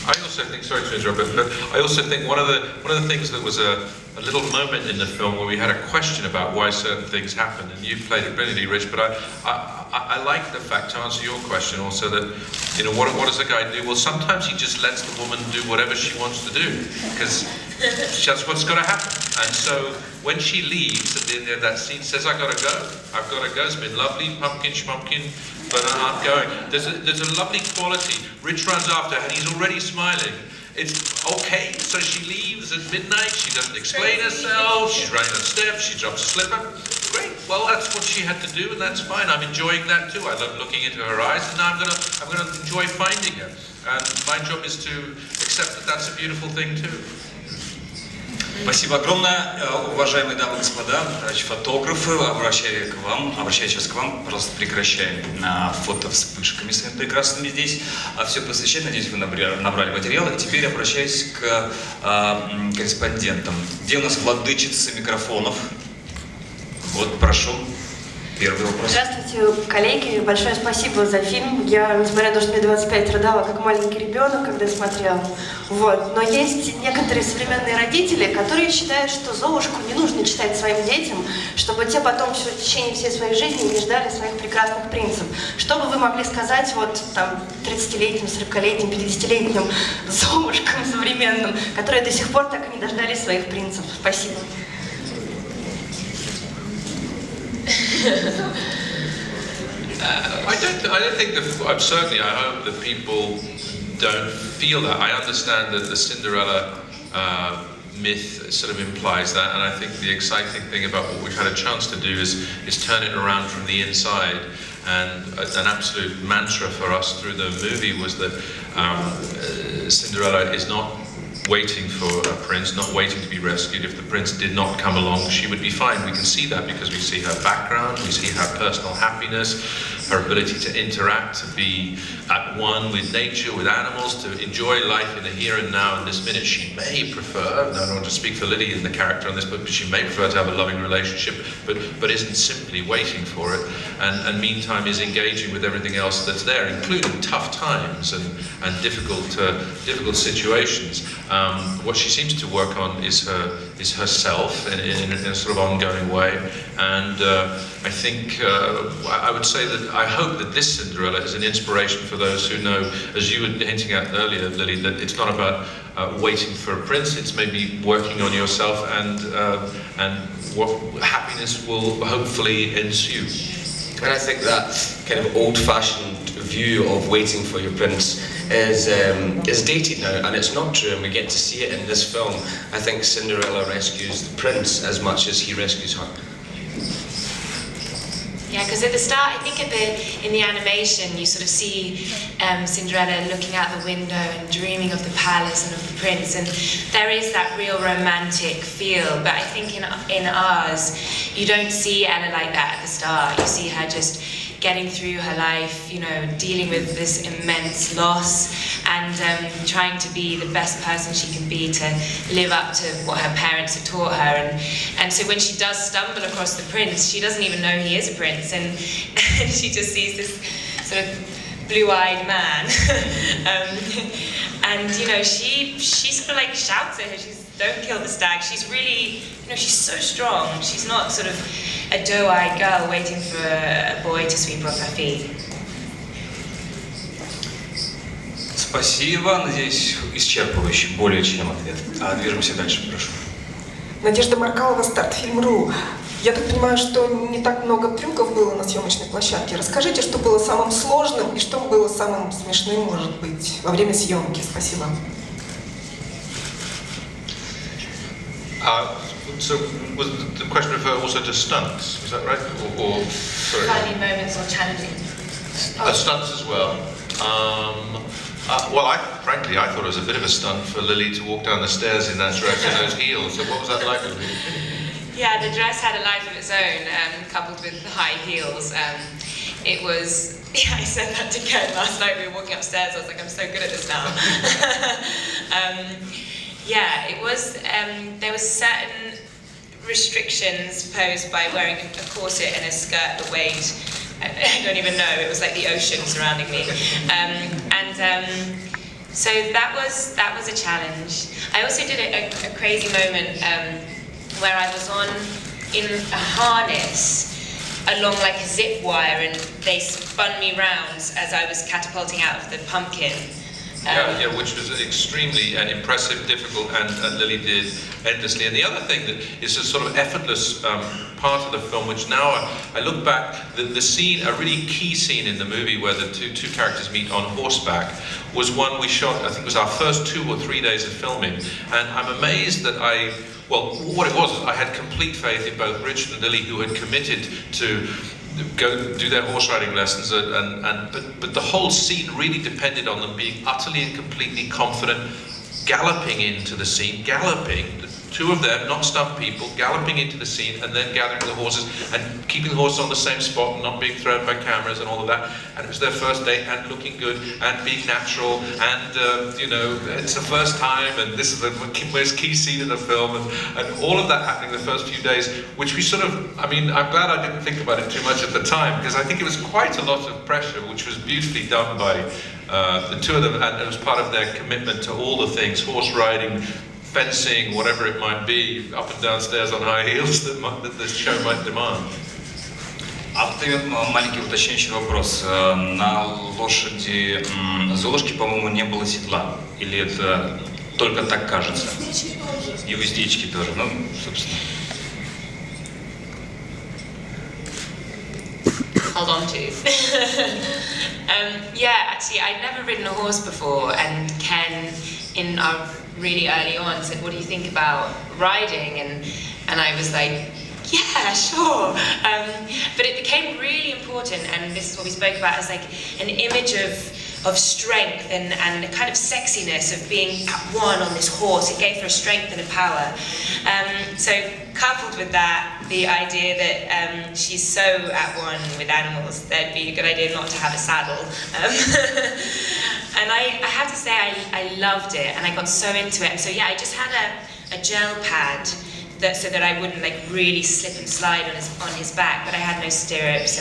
I also think, sorry to interrupt, but I also think one of the things that was a little moment in the film where we had a question about why certain things happened, and you played it brilliantly, Rich. But I like the fact, to answer your question, also that, you know, what does the guy do? Well, sometimes he just lets the woman do whatever she wants to do, because that's what's got to happen. And so when she leaves at the end of that scene, says, "I've got to go. It's been lovely, pumpkin schmumpkin, but I'm going." There's a lovely quality. Rich runs after her, and he's already smiling. It's okay, so she leaves at midnight, she doesn't explain herself, she's running on steps, she drops a slipper. Great, well, that's what she had to do, and that's fine. I'm enjoying that too. I love looking into her eyes, and now I'm gonna enjoy finding her. And my job is to accept that that's a beautiful thing too. Спасибо огромное, уважаемые дамы и господа, фотографы, обращаюсь сейчас к вам, пожалуйста, прекращаем фото вспышками своими прекрасными здесь, все посвящать, надеюсь, вы набрали материал, и теперь обращаюсь к корреспондентам. Где у нас владычица микрофонов? Вот, прошу. Первый вопрос. Здравствуйте, коллеги. Большое спасибо за фильм. Я, несмотря на то, что мне 25, рыдала как маленький ребенок, когда смотрела. Вот. Но есть некоторые современные родители, которые считают, что «Золушку» не нужно читать своим детям, чтобы те потом в течение всей своей жизни не ждали своих прекрасных принцев. Что бы вы могли сказать вот там 30-летним, 40-летним, 50-летним Золушкам современным, которые до сих пор так и не дождались своих принцев? Спасибо. I don't think that. Certainly, I hope that people don't feel that. I understand that the Cinderella myth sort of implies that, and I think the exciting thing about what we've had a chance to do is turn it around from the inside. And an absolute mantra for us through the movie was that Cinderella is not waiting for a prince, not waiting to be rescued. If the prince did not come along, she would be fine. We can see that because we see her background, we see her personal happiness, her ability to interact, to be at one with nature, with animals, to enjoy life in the here and now in this minute. She may prefer, I don't want to speak for Lily in the character on this book, but she may prefer to have a loving relationship, but isn't simply waiting for it, and meantime is engaging with everything else that's there, including tough times and difficult situations. What she seems to work on is herself in a sort of ongoing way, and I think I would say that I hope that this Cinderella is an inspiration for those who know, as you were hinting at earlier, Lily, that it's not about waiting for a prince. It's maybe working on yourself, and what happiness will hopefully ensue. And I think that kind of old-fashioned view of waiting for your prince is dated now, and it's not true, and we get to see it in this film. I think Cinderella rescues the prince as much as he rescues her. Yeah, because at the start, I think in the animation, you sort of see Cinderella looking out the window and dreaming of the palace and of the prince, and there is that real romantic feel. But I think in ours, you don't see Ella like that at the start. You see her just getting through her life, you know, dealing with this immense loss and trying to be the best person she can be to live up to what her parents have taught her. And so when she does stumble across the prince, she doesn't even know he is a prince, and she just sees this sort of blue-eyed man. And, you know, she sort of like shouts at her, don't kill the stag. She's really, you know, she's so strong. She's not sort of a doe-eyed girl waiting for a boy to sweep off her feet. Спасибо, надеюсь, исчерпывающий, более чем ответ. Движемся дальше, прошу. Надежда Маркалова, Стартфильм.ру. Я так понимаю, что не так много трюков было на съемочной площадке. Расскажите, что было самым сложным и что было самым смешным, может быть, во время съемки. Спасибо. So was the question refer also to stunts? Was that right? Or sorry. Funny moments or challenging. Stunts as well. Well, frankly, I thought it was a bit of a stunt for Lily to walk down the stairs in that dress and those heels. So what was that like? Yeah, the dress had a life of its own, coupled with the high heels. It was, yeah, I said that to Ken last night. We were walking upstairs. I was like, I'm so good at this now. Yeah, it was. There was certain restrictions posed by wearing a corset and a skirt that weighed, I don't even know, it was like the ocean surrounding me. So that was a challenge. I also did a crazy moment where I was in a harness along like a zip wire, and they spun me round as I was catapulting out of the pumpkin. Which was extremely impressive, difficult, and Lily did endlessly. And the other thing that is a sort of effortless part of the film, which now I look back, the scene, a really key scene in the movie where the two characters meet on horseback, was one we shot, I think it was our first 2 or 3 days of filming. And I'm amazed that what it was is I had complete faith in both Richard and Lily, who had committed to go do their horse riding lessons, but the whole scene really depended on them being utterly and completely confident, galloping into the scene, the two of them, not stunt people, galloping into the scene and then gathering the horses and keeping the horses on the same spot and not being thrown by cameras and all of that. And it was their first day, and looking good and being natural, and it's the first time, and this is the most key scene in the film, and all of that happening the first few days, which we sort of, I'm glad I didn't think about it too much at the time, because I think it was quite a lot of pressure, which was beautifully done by the two of them, and it was part of their commitment to all the things, horse riding, fencing, whatever it might be, up and down stairs on high heels that the show might demand. А вот маленький уточняющий вопрос. На лошади Золушки, по-моему, не было седла. Или это только так кажется? И в уздечке тоже. Ну, собственно. Hold on to. Actually, I'd never ridden a horse before, and Ken, in our really early on, said, "What do you think about riding?" And I was like, "Yeah, sure." But it became really important, and this is what we spoke about, as like an image of strength and a kind of sexiness of being at one on this horse. It gave her a strength and a power. So coupled with that, the idea that she's so at one with animals, that'd be a good idea not to have a saddle. And I have to say, I loved it, and I got so into it. And so yeah, I just had a gel pad so that I wouldn't like really slip and slide on his back, but I had no stirrups,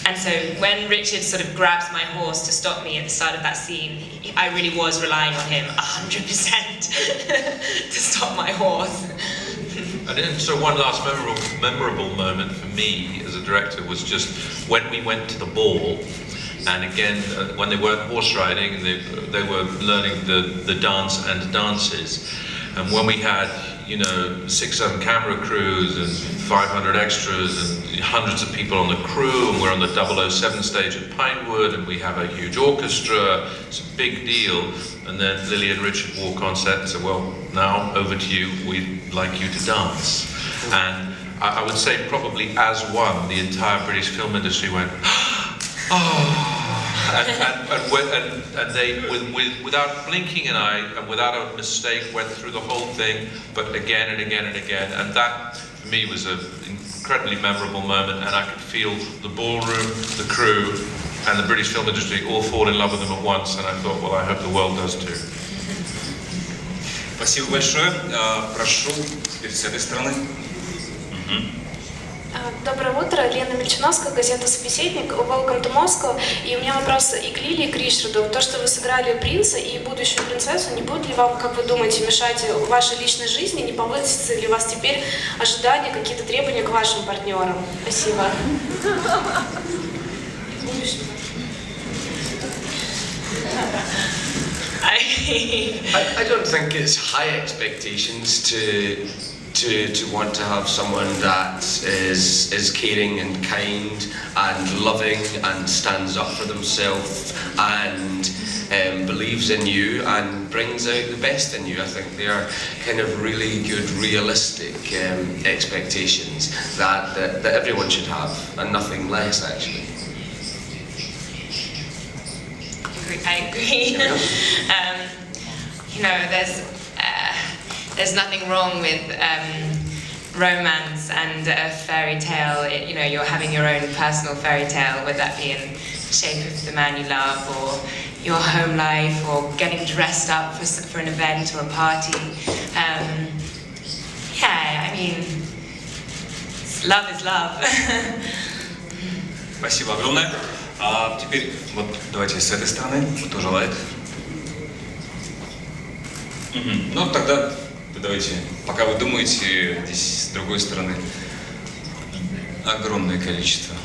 and so when Richard sort of grabs my horse to stop me at the start of that scene, I really was relying on him 100% to stop my horse. And then, so one last memorable moment for me as a director was just when we went to the ball, and again, when they weren't horse riding, they were learning the dance and dances. And when we had, 6-7 camera crews and 500 extras and hundreds of people on the crew, and we're on the 007 stage at Pinewood, and we have a huge orchestra, it's a big deal. And then Lily and Richard walk on set and say, "Well, now over to you, we'd like you to dance." And I would say probably as one, the entire British film industry went, "Oh." And they, without blinking an eye and without a mistake, went through the whole thing, but again and again and again. And that, for me, was an incredibly memorable moment, and I could feel the ballroom, the crew, and the British film industry all fall in love with them at once, and I thought, well, I hope the world does too. Спасибо большое. Прошу, теперь с этой стороны. Доброе утро, Лена Мельчиновская, газета «Собеседник», Welcome to Moscow. И у меня вопрос и к Лилии, и к Ричарду. То, что вы сыграли принца и будущую принцессу, не будет ли вам, как вы думаете, мешать вашей личной жизни? Не повысится ли у вас теперь ожидания, какие-то требования к вашим партнерам? Спасибо. I don't think it's high expectations to want to have someone that is caring and kind and loving and stands up for themselves and believes in you and brings out the best in you. I think they are kind of really good, realistic expectations that everyone should have, and nothing less, actually. I agree. There's nothing wrong with romance and a fairy tale. You're having your own personal fairy tale, whether that be in the shape of the man you love, or your home life, or getting dressed up for an event or a party. Love is love. Спасибо огромное. А теперь вот давайте с этой стороны. Кто желает? Ну тогда давайте, пока вы думаете, здесь с другой стороны огромное количество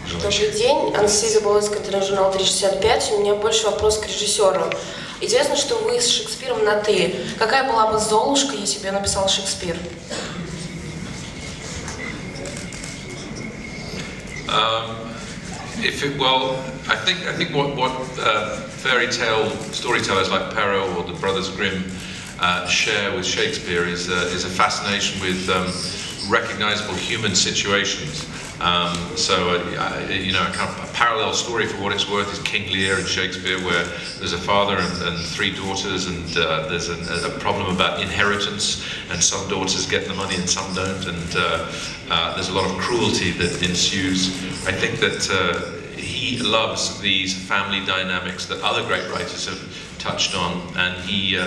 желающих. Добрый день, Анастасия Заболоцкая, тележурнал 365. У меня больше вопрос к режиссеру. Известно, что вы с Шекспиром на «ты». Какая была бы Золушка, если бы ее написал Шекспир? I think what fairy tale storytellers like Perrault or the Brothers Grimm share with Shakespeare is a fascination with recognizable human situations. You know, a parallel story for what it's worth is King Lear in Shakespeare, where there's a father and three daughters, and there's a problem about inheritance, and some daughters get the money and some don't, and there's a lot of cruelty that ensues. I think that he loves these family dynamics that other great writers have touched on, and he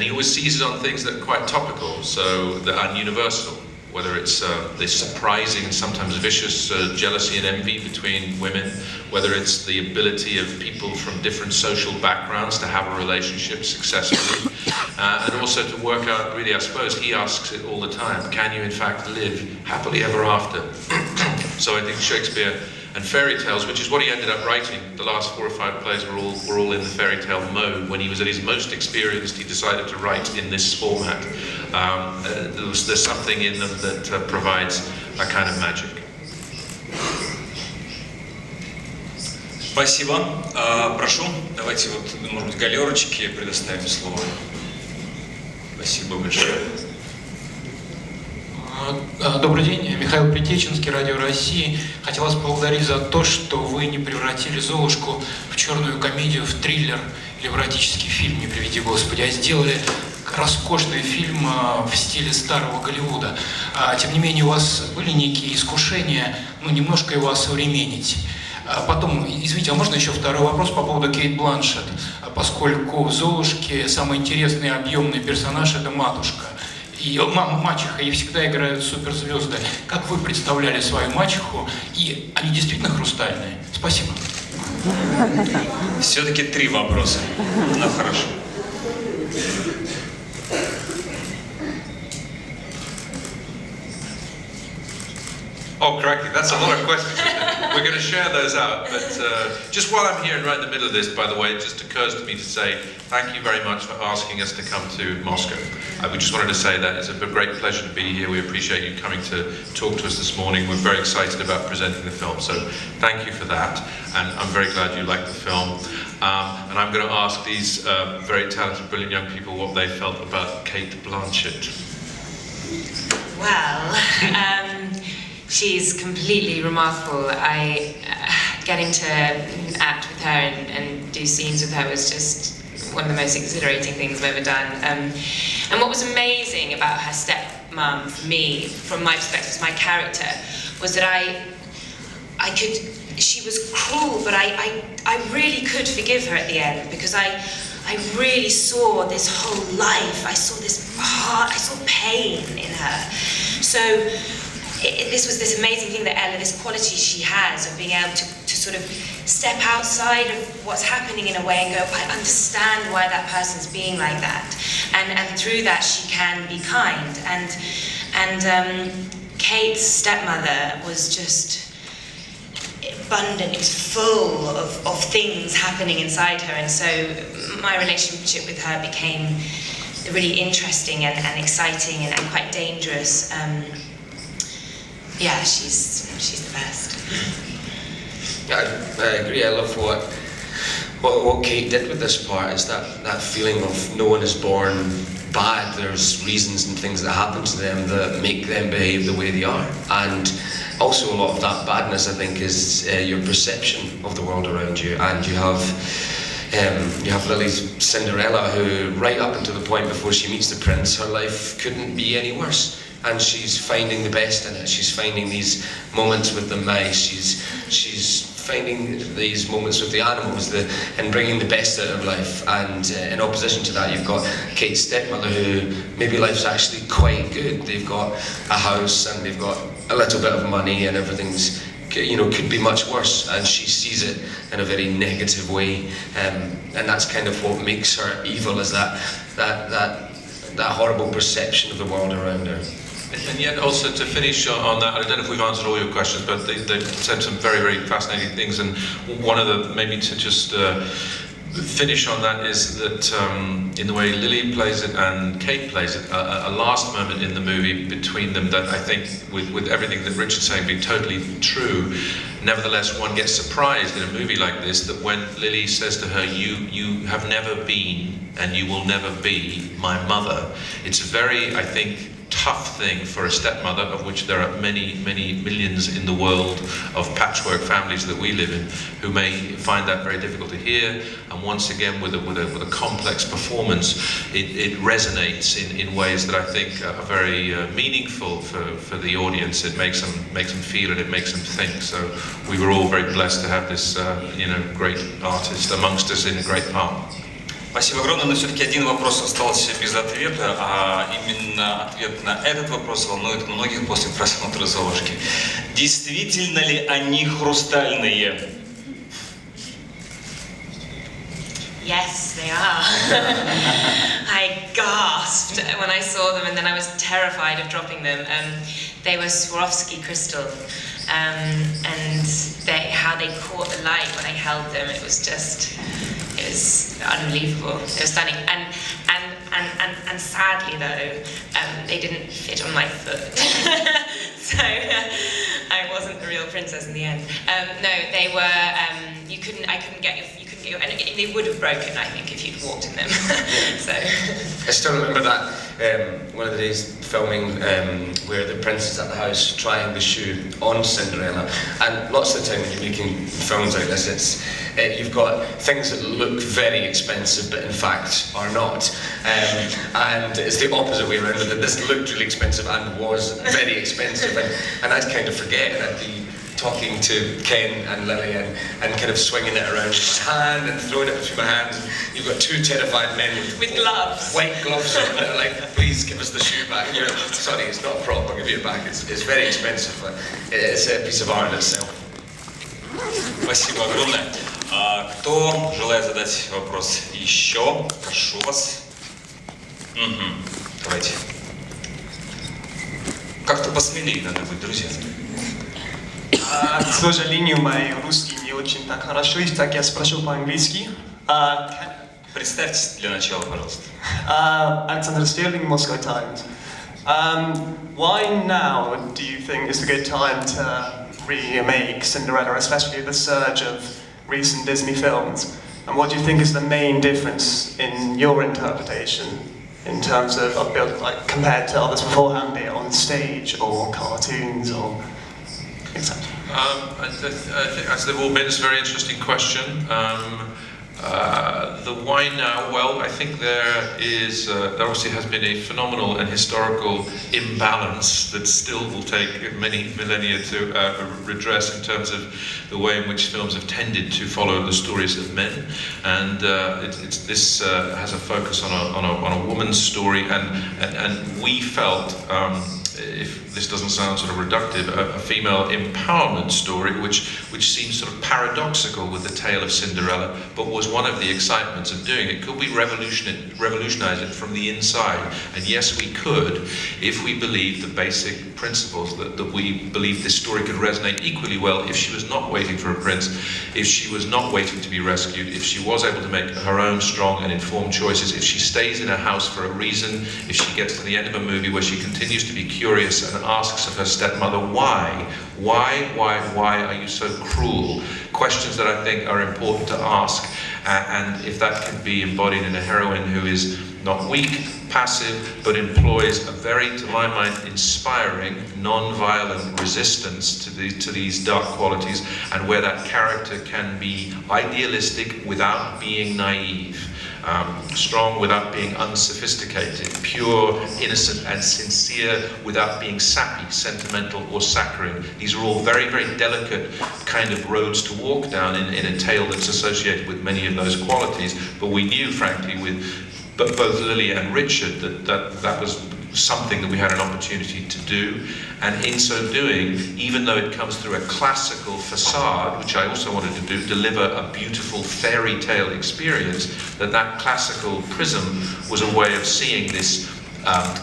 always seizes on things that are quite topical, so that are universal. Whether it's the surprising and sometimes vicious jealousy and envy between women, whether it's the ability of people from different social backgrounds to have a relationship successfully, and also to work out, really, I suppose, he asks it all the time, can you in fact live happily ever after? So I think Shakespeare and fairy tales, which is what he ended up writing. The last 4 or 5 plays were all in the fairy tale mode. When he was at his most experienced, he decided to write in this format. There's something in them that provides a kind of magic. Спасибо. Прошу, давайте вот, может быть, галерочки предоставим слово. Спасибо большое. Добрый день, Михаил Притеченский, Радио России. Хотел вас поблагодарить за то, что вы не превратили Золушку в черную комедию, в триллер или в эротический фильм, не приведи Господи, а сделали роскошный фильм в стиле старого Голливуда. Тем не менее, у вас были некие искушения, немножко его осовременить. Потом, извините, а можно еще второй вопрос по поводу Кейт Бланшетт, поскольку в «Золушке» самый интересный и объемный персонаж – это матушка. И мачеха, и всегда играют суперзвезды. Как вы представляли свою мачеху? И они действительно хрустальные? Спасибо. Все-таки 3 вопроса. Ну, хорошо. Oh, crikey, that's a lot of questions. We're going to share those out, but just while I'm here and right in the middle of this, by the way, it just occurs to me to say thank you very much for asking us to come to Moscow. We just wanted to say that it's a great pleasure to be here. We appreciate you coming to talk to us this morning. We're very excited about presenting the film, so thank you for that, and I'm very glad you liked the film. And I'm going to ask these very talented, brilliant young people what they felt about Kate Blanchett. Well, she's completely remarkable. Getting to act with her and do scenes with her was just one of the most exhilarating things I've ever done. And what was amazing about her stepmom, for me, from my perspective as my character, was that she was cruel, but I really could forgive her at the end, because I really saw this whole life. I saw this heart, I saw pain in her. So this was this amazing thing that Ella, this quality she has of being able to sort of step outside of what's happening in a way and go, I understand why that person's being like that. And through that she can be kind. And Kate's stepmother was just abundant, it was full of things happening inside her, and so my relationship with her became really interesting and exciting and quite dangerous. Yeah, she's the best. I agree. I love what Kate did with this part. Is that feeling of no one is born bad. There's reasons and things that happen to them that make them behave the way they are. And also a lot of that badness, I think, is your perception of the world around you. And you have Lily's Cinderella, who right up until the point before she meets the prince, her life couldn't be any worse. And she's finding the best in it. She's finding these moments with the mice. She's finding these moments with the animals, and bringing the best out of life. And in opposition to that, you've got Kate's stepmother, who maybe life's actually quite good. They've got a house and they've got a little bit of money and everything's could be much worse, and she sees it in a very negative way, and that's kind of what makes her evil, is that horrible perception of the world around her. And yet also to finish on that, I don't know if we've answered all your questions, but they've said some very, very fascinating things, and one of the, maybe to just finish on that, is that in the way Lily plays it and Kate plays it, a last moment in the movie between them that I think, with everything that Richard's saying being totally true, nevertheless one gets surprised in a movie like this that when Lily says to her, you have never been and you will never be my mother, it's a very, I think, tough thing for a stepmother, of which there are many, many millions in the world of patchwork families that we live in, who may find that very difficult to hear. And once again, with a complex performance, it resonates in ways that I think are very meaningful for the audience. It makes them feel it, it makes them think. So we were all very blessed to have this great artist amongst us in a great part. Спасибо огромное, но все-таки один вопрос остался без ответа, а именно ответ на этот вопрос волнует многих после просмотра «Золушки». Действительно ли они хрустальные? Yes, they are. I gasped when I saw them, and then I was terrified of dropping them. They were Swarovski crystal, and how they caught the light when I held them, it was unbelievable. It was stunning, and sadly though, they didn't fit on my foot, so I wasn't a real princess in the end. No, they were. I couldn't get your, and they would have broken, I think, if you'd walked in them. So. I still remember that one of the days filming where the prince is at the house trying the shoe on Cinderella, and lots of the time when you're making films like this, you've got things that look very expensive but in fact are not, and it's the opposite way around, that this looked really expensive and was very expensive, and I'd kind of forget, and I'd be talking to Ken and Lily and kind of swinging it around in my hand and throwing it between my hands. You've got two terrified men with gloves, white gloves on, that are like, please give us the shoe back. You're, sorry, it's not prop, I'll give you it back. It's very expensive, but it's a piece of art in itself. Спасибо огромное. Кто желает задать вопрос еще? Прошу вас. Давайте. Как-то посмелее надо быть, друзья. К сожалению, мой русский не очень так хорошо, и так я спрошу по-английски. Представьтесь для начала, пожалуйста. Alexander Sterling, Moscow Times. Why now do you think is a good time to remake Cinderella, especially the surge of recent Disney films? And what do you think is the main difference in your interpretation in terms of like compared to others beforehand, be it on stage or cartoons or etc.? I think, as they've all been, it's a very interesting question. The why now? Well, I think there obviously has been a phenomenal and historical imbalance that still will take many millennia to redress in terms of the way in which films have tended to follow the stories of men, and this has a focus on a woman's story, and we felt, if this doesn't sound sort of reductive, a female empowerment story, which seems sort of paradoxical with the tale of Cinderella, but was one of the excitements of doing it. Could we revolutionize it from the inside? And yes, we could, if we believed the basic principles that we believe this story could resonate equally well if she was not waiting for a prince, if she was not waiting to be rescued, if she was able to make her own strong and informed choices, if she stays in her house for a reason, if she gets to the end of a movie where she continues to be curious and asks of her stepmother, why are you so cruel? Questions that I think are important to ask, and if that can be embodied in a heroine who is not weak, passive, but employs a very, to my mind, inspiring, non-violent resistance to these dark qualities, and where that character can be idealistic without being naive, strong without being unsophisticated, pure, innocent and sincere without being sappy, sentimental or saccharine. These are all very, very delicate kind of roads to walk down in a tale that's associated with many of those qualities, but we knew, frankly, with both Lily and Richard, that was something that we had an opportunity to do, and in so doing, even though it comes through a classical facade, which I also wanted to do, deliver a beautiful fairy tale experience, that classical prism was a way of seeing this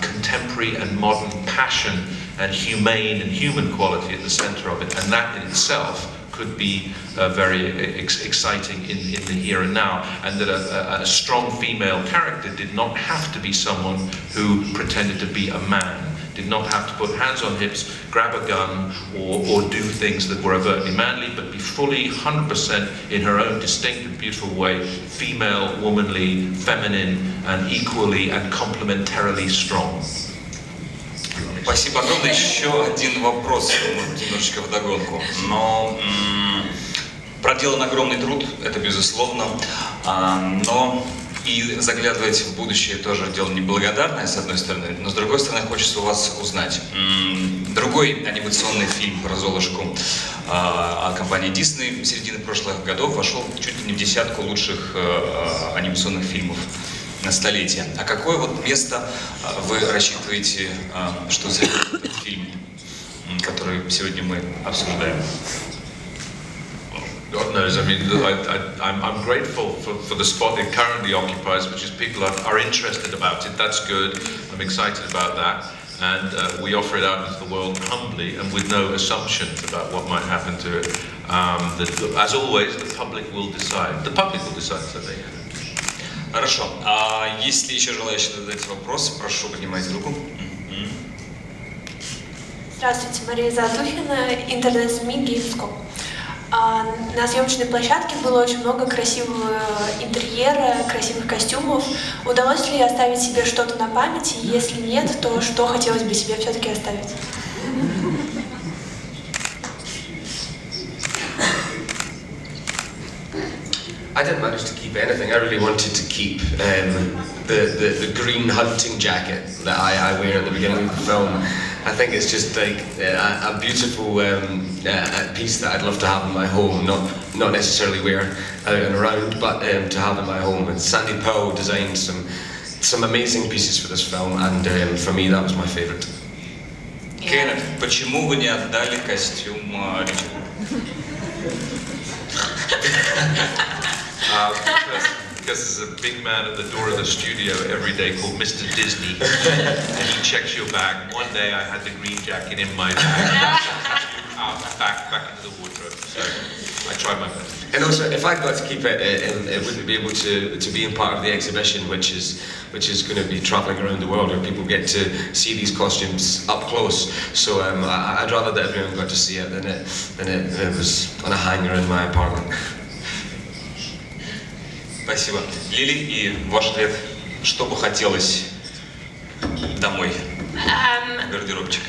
contemporary and modern passion and humane and human quality at the center of it, and that in itself could be very exciting in the here and now, and that a strong female character did not have to be someone who pretended to be a man, did not have to put hands on hips, grab a gun, or do things that were overtly manly, but be fully 100% in her own distinct and beautiful way, female, womanly, feminine, and equally and complementarily strong. Спасибо огромное. Еще один вопрос, немножечко вдогонку. Но проделан огромный труд, это безусловно, но и заглядывать в будущее тоже дело неблагодарное, с одной стороны, но с другой стороны хочется у вас узнать. Другой анимационный фильм про Золушку от компании Disney середины прошлых годов вошел чуть ли не в десятку лучших анимационных фильмов на столетие. А какое вот место вы рассчитываете, что займет этот фильм, который сегодня мы обсуждаем? God knows. I mean, I'm grateful for the spot it currently occupies, which is people are interested about it. That's good. I'm excited about that. And we offer it out into the world humbly and with no assumptions about what might happen to it. As always, the public will decide. The public will decide, so they can. Хорошо. А есть ли еще желающие задать вопрос? Прошу, поднимайте руку. Здравствуйте, Мария Затухина, интернет-СМИ Gamescom. На съемочной площадке было очень много красивого интерьера, красивых костюмов. Удалось ли оставить себе что-то на память? И если нет, то что хотелось бы себе все-таки оставить? I didn't manage to keep anything. I really wanted to keep the green hunting jacket that I wear at the beginning of the film. I think it's just like a beautiful piece that I'd love to have in my home, not necessarily wear out and around, but to have in my home. And Sandy Powell designed some amazing pieces for this film, and for me that was my favorite. Кеннет, почему вы не отдали костюм Ричарду? Because there's a big man at the door of the studio every day called Mr. Disney, and he checks your bag. One day I had the green jacket in my bag, back into the wardrobe. So I tried my best. And also, if I got to keep it, it wouldn't be able to be in part of the exhibition, which is going to be travelling around the world, where people get to see these costumes up close. So I'd rather that everyone got to see it than it was on a hanger in my apartment. Спасибо. Лили, и ваш ответ, что бы хотелось домой? Гардеробчик.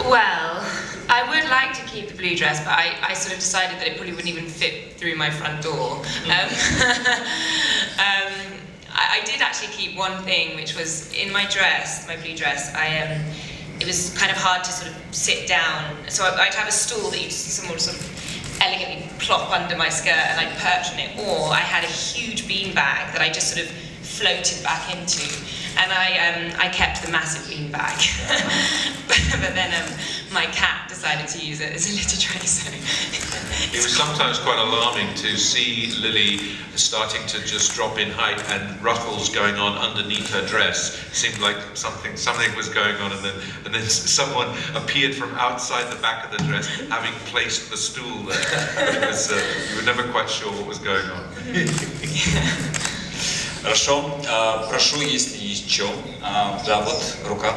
Well, I would like to keep the blue dress, but I sort of decided that it probably wouldn't even fit through my front door. I did actually keep one thing, which was in my dress, my blue dress. It was kind of hard to sort of sit down, so I'd have a stool that someone would sort of elegantly plop under my skirt and I'd perch on it, or I had a huge bean bag that I just sort of floated back into, and I kept the massive bean bag. but then my cat decided to use it as a litter tray, so it was sometimes quite alarming to see Lily starting to just drop in height and ruffles going on underneath her dress. It seemed like something was going on, and then someone appeared from outside the back of the dress, having placed the stool there. It was, you were never quite sure what was going on. Хорошо. Прошу, если еще. Да, вот рука.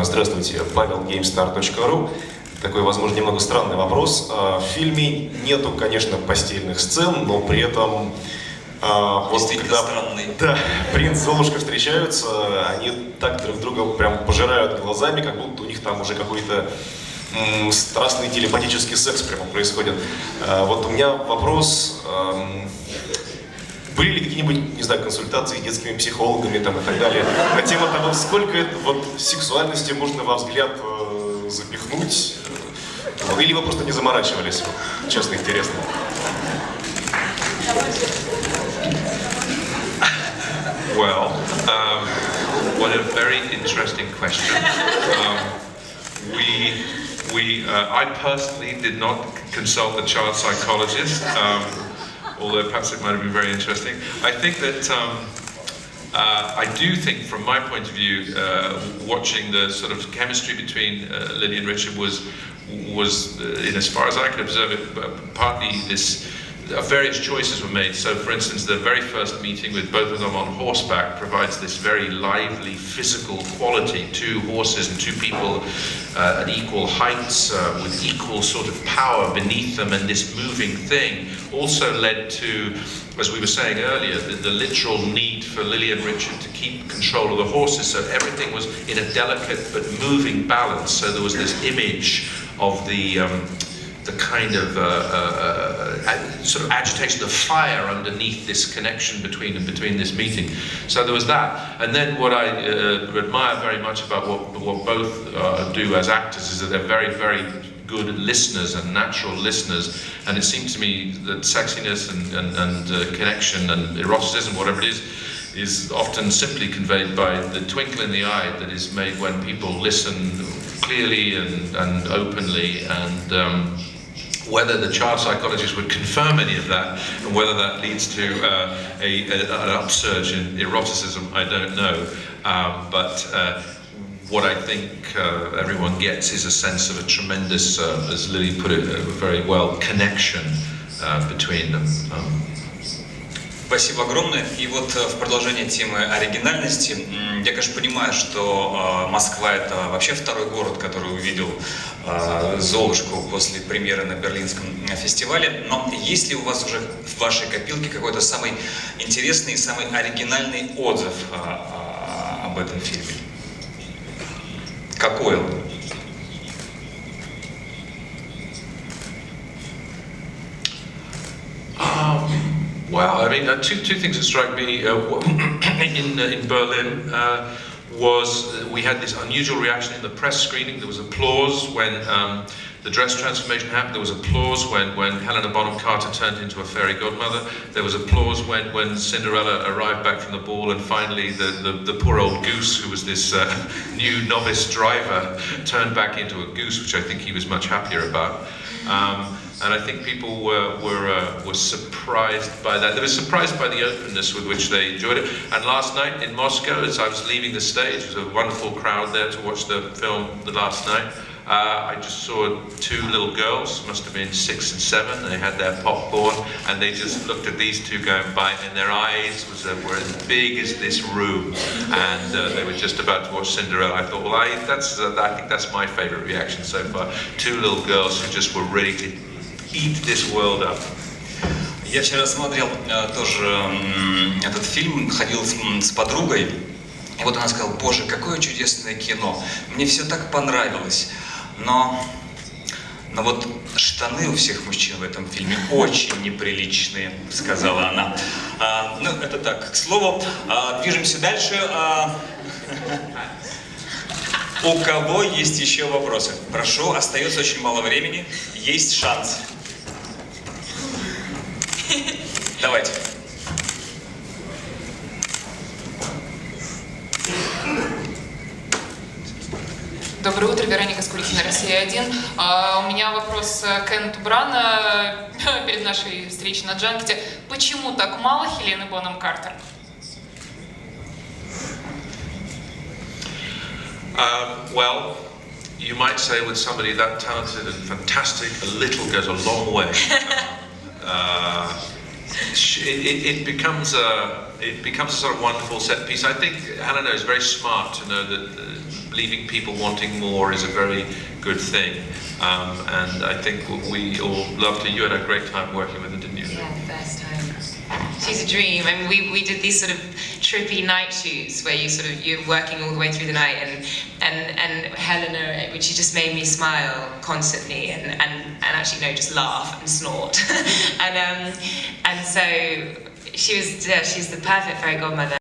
Здравствуйте, Павел, gamestar.ru. Такой, возможно, немного странный вопрос. В фильме нету, конечно, постельных сцен, но при этом вот когда да, принц и Золушка встречаются, они так друг друга прям пожирают глазами, как будто у них там уже какой-то страстный телепатический секс прямо происходит. Вот у меня вопрос. Были ли какие-нибудь, не знаю, консультации с детскими психологами там, и так далее на тему того, сколько вот сексуальности можно во взгляд запихнуть? Или вы просто не заморачивались? Честно, интересно. Well, What a very interesting question. I personally did not consult the child psychologist, although perhaps it might have been very interesting. I think that I do think, from my point of view, watching the sort of chemistry between Lily and Richard was, in as far as I could observe it, partly this. Various choices were made. So, for instance, the very first meeting with both of them on horseback provides this very lively physical quality. Two horses and two people at equal heights, with equal sort of power beneath them, and this moving thing also led to, as we were saying earlier, the literal need for Lily and Richard to keep control of the horses. So everything was in a delicate but moving balance. So there was this image of the kind of sort of agitation, the fire underneath this connection between this meeting. So there was that. And then what I admire very much about what both do as actors is that they're very, very good listeners and natural listeners. And it seems to me that sexiness and connection and eroticism, whatever it is often simply conveyed by the twinkle in the eye that is made when people listen clearly and openly, and whether the child psychologist would confirm any of that, and whether that leads to an upsurge in eroticism, I don't know. But what I think everyone gets is a sense of a tremendous, as Lily put it very well, connection between them. Спасибо огромное. И вот в продолжение темы оригинальности, я, конечно, понимаю, что Москва — это вообще второй город, который увидел Золушку после премьеры на Берлинском фестивале. Но есть ли у вас уже в вашей копилке какой-то самый интересный и самый оригинальный отзыв об этом фильме? Какой он? Well, I mean, two things that strike me in Berlin was we had this unusual reaction in the press screening. There was applause when the dress transformation happened. There was applause when Helena Bonham Carter turned into a fairy godmother. There was applause when Cinderella arrived back from the ball, and finally the poor old goose, who was this new novice driver, turned back into a goose, which I think he was much happier about. And I think people were surprised by that. They were surprised by the openness with which they enjoyed it. And last night in Moscow, as I was leaving the stage, there was a wonderful crowd there to watch the film the last night. I just saw two little girls, must have been 6 and 7. They had their popcorn, and they just looked at these two going by, and their eyes were as big as this room, and they were just about to watch Cinderella. I thought, well, I think that's my favorite reaction so far. Two little girls who just were ready to eat this world up. Я вчера смотрел тоже этот фильм, ходил с подругой, и вот она сказала: боже, какое чудесное кино, мне все так понравилось, но вот штаны у всех мужчин в этом фильме очень неприличные, сказала она. Ну, это так, к слову. Движемся дальше. У кого есть еще вопросы? Прошу, остается очень мало времени, есть шанс. Давайте. Доброе утро, Вероника Скурихина, Россия-1. У меня вопрос к Кеннету Брана перед нашей встречей на Джанкете. Почему так мало Хелены Бонем Картер? Well, you might say with somebody that talented and fantastic, a little goes a long way. It becomes a sort of wonderful set piece. I think Helena is very smart to know that leaving people wanting more is a very good thing. And I think we all loved her. You had a great time working with her, didn't you? Yeah, the first time. She's a dream. I mean, we did these sort of trippy night shoots where you're working all the way through the night, and Helena, which she just made me smile constantly and actually just laugh and snort. and so she's the perfect fairy godmother.